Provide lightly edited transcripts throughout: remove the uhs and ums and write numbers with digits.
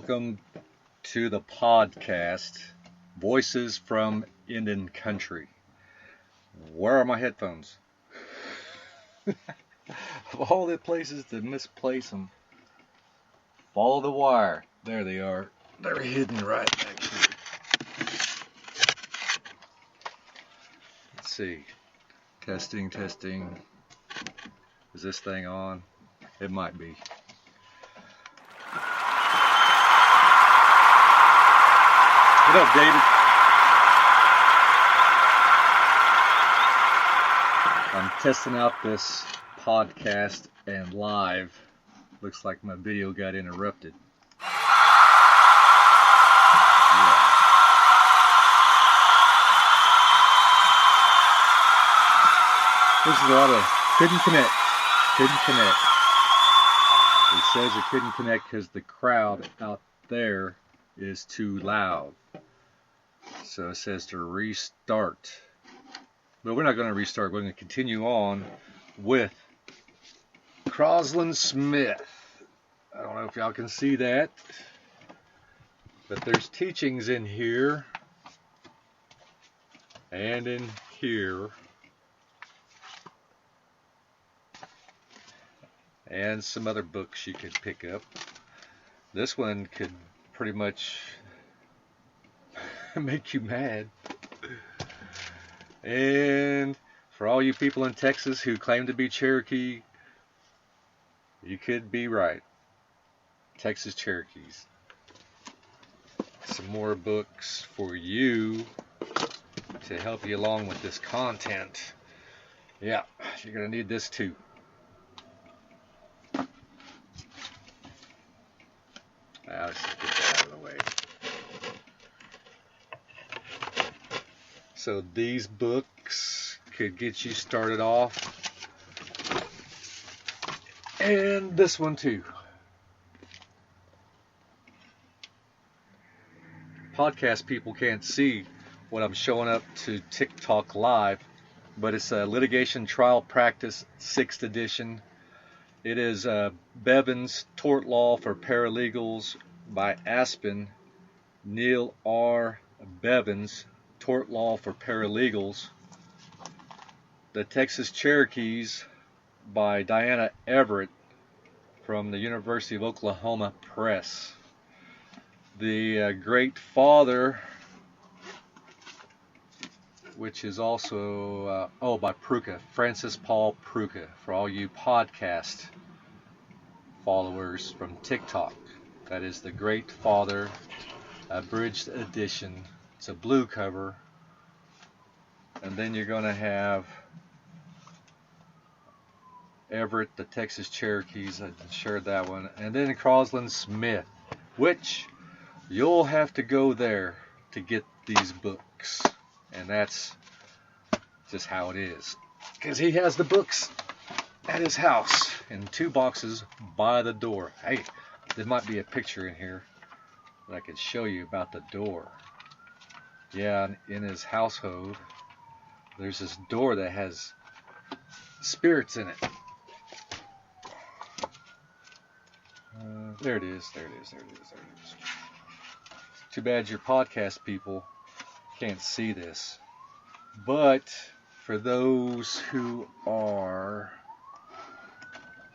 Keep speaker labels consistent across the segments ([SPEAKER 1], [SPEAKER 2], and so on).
[SPEAKER 1] welcome to the podcast, Voices from Indian Country. Where are my headphones? Of all the places to misplace them, follow the wire. There they are. They're hidden right back here. Let's see. Testing. Is this thing on? It might be. What up, David? I'm testing out this podcast and live. Looks like my video got interrupted. Yeah. This is a lot of couldn't connect. It says it couldn't connect because the crowd out there is too loud. So it says to restart. But we're not going to restart. We're going to continue on with Crosland Smith. I don't know if y'all can see that, but there's teachings in here and in here and some other books you could pick up. This one could pretty much make you mad. And for all you people in Texas who claim to be Cherokee, you could be right. Texas Cherokees. Some more books for you to help you along with this content. Yeah, you're going to need this too. Let's just get that out of the way. So these books could get you started off. And this one too. Podcast people can't see what I'm showing up to TikTok Live, but it's a Litigation Trial Practice 6th edition. It is Bevins Tort Law for Paralegals by Aspen, Neil R. Bevins, Tort Law for Paralegals. The Texas Cherokees by Diana Everett from the University of Oklahoma Press. The Great Father, which is also, by Pruka, Francis Paul Pruka, for all you podcast followers from TikTok. That is the Great Father, abridged edition. It's a blue cover. And then you're going to have Everett, the Texas Cherokees. I shared that one. And then Crosland Smith, which you'll have to go there to get these books. And that's just how it is. Because he has the books at his house in 2 boxes by the door. Hey, there might be a picture in here that I could show you about the door. Yeah, in his household, there's this door that has spirits in it. There it is. Too bad your podcast people can't see this. But for those who are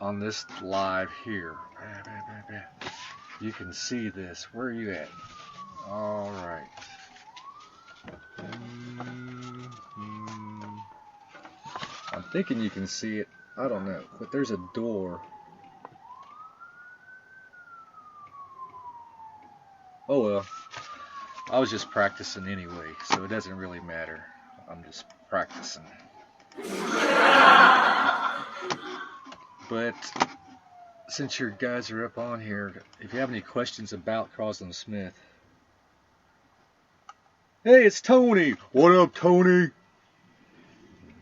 [SPEAKER 1] on this live here, you can see this. Where are you at? All right. I'm thinking you can see it. I don't know, but there's a door. Oh well, I was just practicing anyway, so it doesn't really matter. I'm just practicing. But since your guys are up on here, if you have any questions about Crosland Smith. Hey, it's Tony. What up, Tony?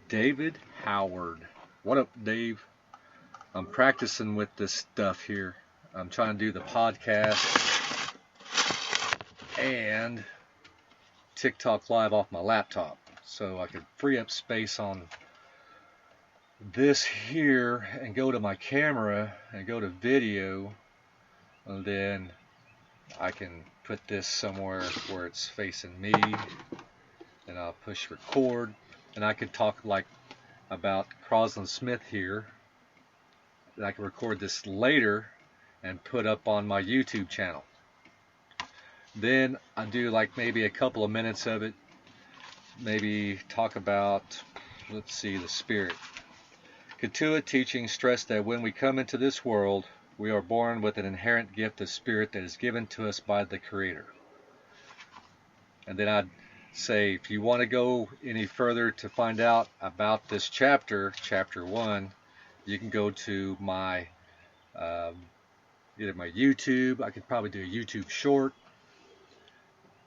[SPEAKER 1] David Howard. What up, Dave? I'm practicing with this stuff here. I'm trying to do the podcast and TikTok Live off my laptop, so I could free up space on this here and go to my camera and go to video and then I can put this somewhere where it's facing me, and I'll push record, and I could talk like about Crosland Smith here. And I can record this later and put up on my YouTube channel. Then I do like maybe a couple of minutes of it, maybe talk about, let's see, the spirit. Ketua teaching stressed that when we come into this world, we are born with an inherent gift of spirit that is given to us by the Creator. And then I'd say, if you want to go any further to find out about this chapter, chapter 1, you can go to my either my YouTube. I could probably do a YouTube short.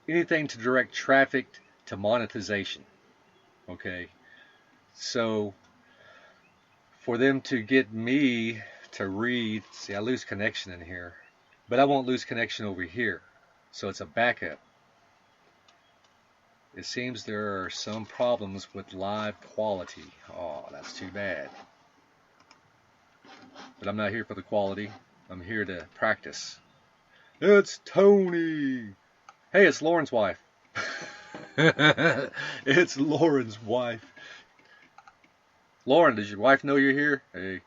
[SPEAKER 1] Anything to direct traffic to monetization. Okay, so for them to get me to read, see, I lose connection in here, but I won't lose connection over here, so it's a backup. It seems there are some problems with live quality. Oh, that's too bad. But I'm not here for the quality. I'm here to practice. It's Tony. Hey, it's Lauren's wife. It's Lauren's wife. Lauren, does your wife know you're here? Hey.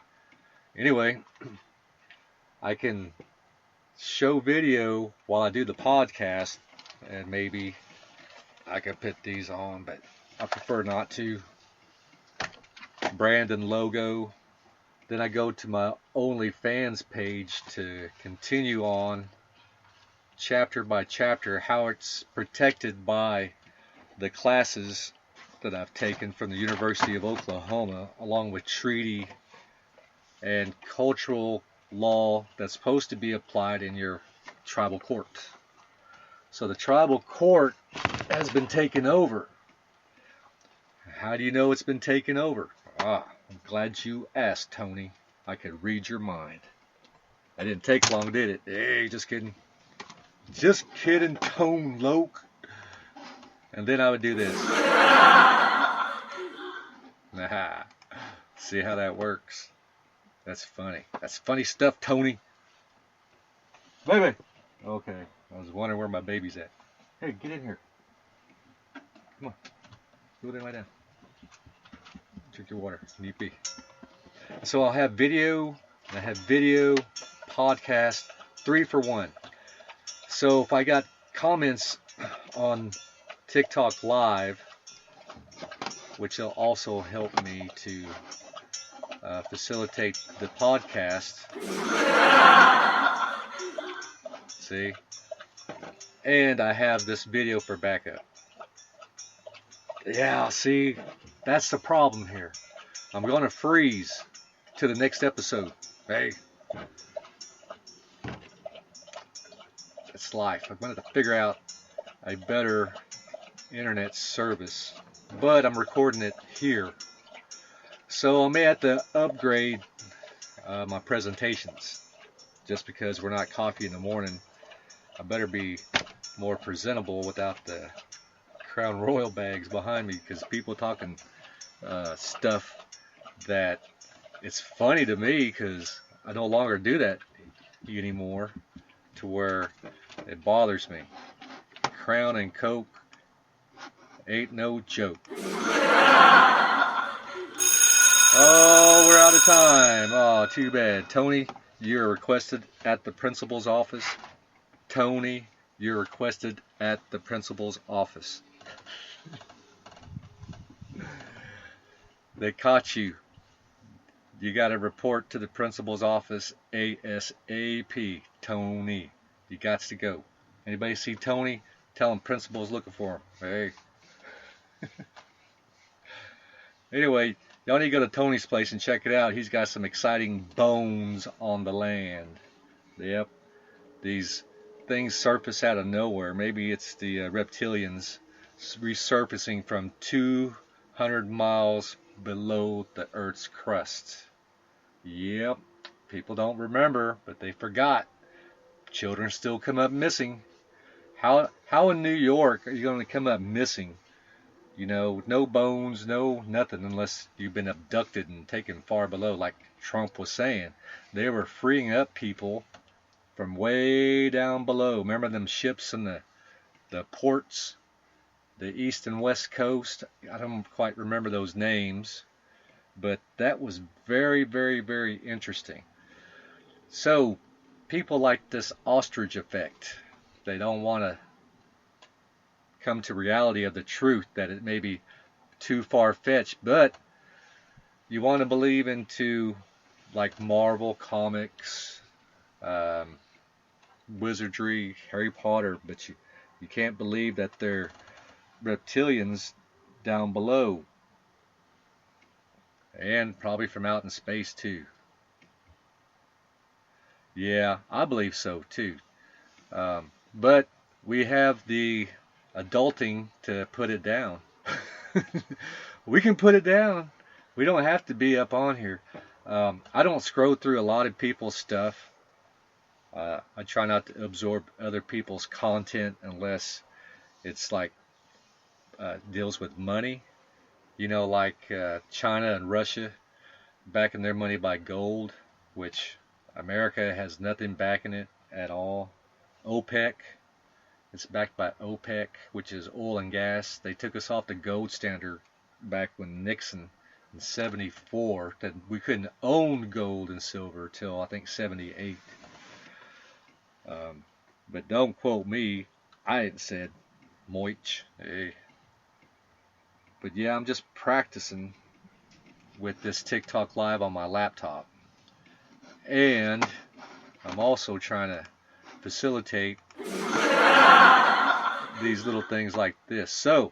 [SPEAKER 1] Anyway, I can show video while I do the podcast, and maybe I could put these on, but I prefer not to. Brand and logo. Then I go to my OnlyFans page to continue on chapter by chapter how it's protected by the classes that I've taken from the University of Oklahoma, along with treaty and cultural law that's supposed to be applied in your tribal court. So the tribal court has been taken over. How do you know it's been taken over? I'm glad you asked, Tony. I could read your mind. That didn't take long, did it? Hey, just kidding. Just kidding, Tone Loke. And then I would do this. Nah. See how that works? That's funny. That's funny stuff, Tony. Baby. Okay. I was wondering where my baby's at. Hey, get in here. Come on. Go there and lie down. Drink your water. Need pee. So I'll have video, and I have video, podcast, 3 for 1. So if I got comments on TikTok Live, which will also help me to facilitate the podcast. See? And I have this video for backup. Yeah, see? That's the problem here. I'm going to freeze to the next episode. Hey. It's life. I'm going to have to figure out a better internet service. But I'm recording it here. So I may have to upgrade my presentations. Just because we're not coffee in the morning, I better be more presentable without the Crown Royal bags behind me, because people talking stuff that it's funny to me, because I no longer do that anymore to where it bothers me. Crown and Coke ain't no joke. Oh, we're out of time. Oh, too bad. Tony, you're requested at the principal's office. Tony, you're requested at the principal's office. They caught you. You got to report to the principal's office ASAP. Tony, you got to go. Anybody see Tony? Tell him principal's looking for him. Hey. Anyway, y'all need to go to Tony's place and check it out. He's got some exciting bones on the land. Yep. These things surface out of nowhere. Maybe it's the reptilians resurfacing from 200 miles below the Earth's crust. Yep. People don't remember, but they forgot. Children still come up missing. How in New York are you going to come up missing? You know, no bones, no nothing, unless you've been abducted and taken far below, like Trump was saying. They were freeing up people from way down below. Remember them ships in the ports, the east and west coast? I don't quite remember those names, but that was very, very, very interesting. So people like this ostrich effect. They don't want to come to reality of the truth that it may be too far-fetched, but you want to believe into like Marvel comics, wizardry, Harry Potter, but you can't believe that they're reptilians down below, and probably from out in space too. Yeah, I believe so too. But we have the adulting to put it down. We can put it down. We don't have to be up on here. I don't scroll through a lot of people's stuff. I try not to absorb other people's content unless it's like deals with money. You know, like China and Russia backing their money by gold, which America has nothing backing it at all. OPEC, it's backed by OPEC, which is oil and gas. They took us off the gold standard back when Nixon in 74, that we couldn't own gold and silver till I think 78. But don't quote me. I ain't said moich. Hey. But yeah, I'm just practicing with this TikTok live on my laptop. And I'm also trying to facilitate these little things like this. So,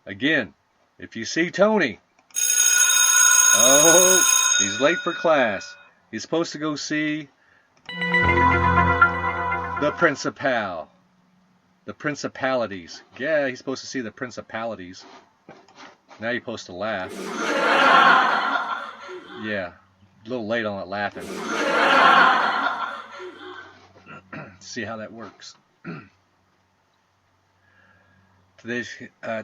[SPEAKER 1] again, if you see Tony, oh, he's late for class. He's supposed to go see the Principal. The Principalities. Yeah, he's supposed to see the Principalities. Now you're supposed to laugh. Yeah, a little late on it laughing. See how that works. Today's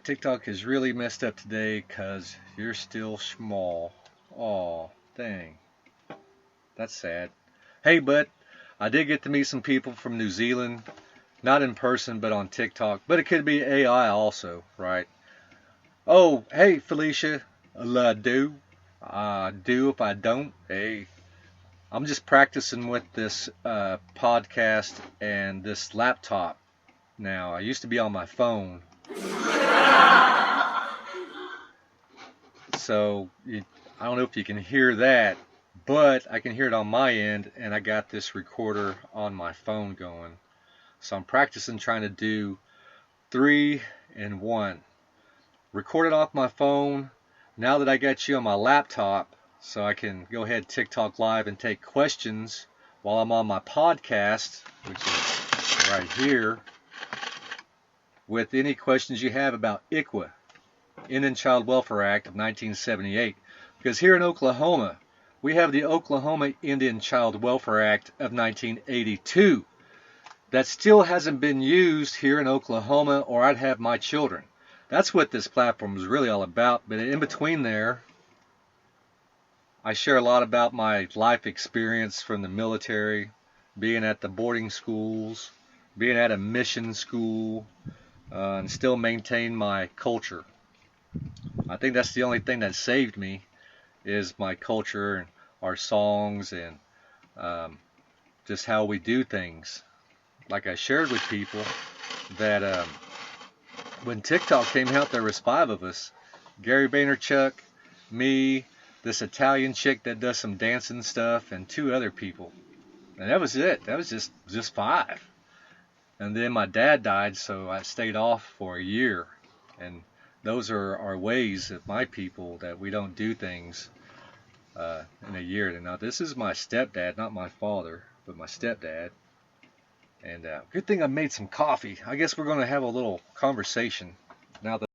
[SPEAKER 1] TikTok is really messed up today because you're still small. Aw, dang. That's sad. Hey, but I did get to meet some people from New Zealand. Not in person, but on TikTok. But it could be AI also, right? Oh, hey, Felicia. I do. Do if I don't. Hey. I'm just practicing with this podcast and this laptop now. I used to be on my phone. So, I don't know if you can hear that, but I can hear it on my end, and I got this recorder on my phone going. So I'm practicing trying to do 3 in 1. Record it off my phone. Now that I got you on my laptop, so I can go ahead TikTok live and take questions while I'm on my podcast, which is right here, with any questions you have about ICWA, Indian Child Welfare Act of 1978. Because here in Oklahoma, we have the Oklahoma Indian Child Welfare Act of 1982. That still hasn't been used here in Oklahoma, or I'd have my children. That's what this platform is really all about. But in between there, I share a lot about my life experience from the military, being at the boarding schools, being at a mission school, and still maintain my culture. I think that's the only thing that saved me, is my culture and our songs and just how we do things. Like I shared with people that when TikTok came out, there was 5 of us. Gary Vaynerchuk, me, this Italian chick that does some dancing stuff, and 2 other people. And that was it. That was just 5. And then my dad died, so I stayed off for a year. And those are our ways of my people, that we don't do things in a year. Now, this is my stepdad, not my father, but my stepdad. And good thing I made some coffee. I guess we're going to have a little conversation now that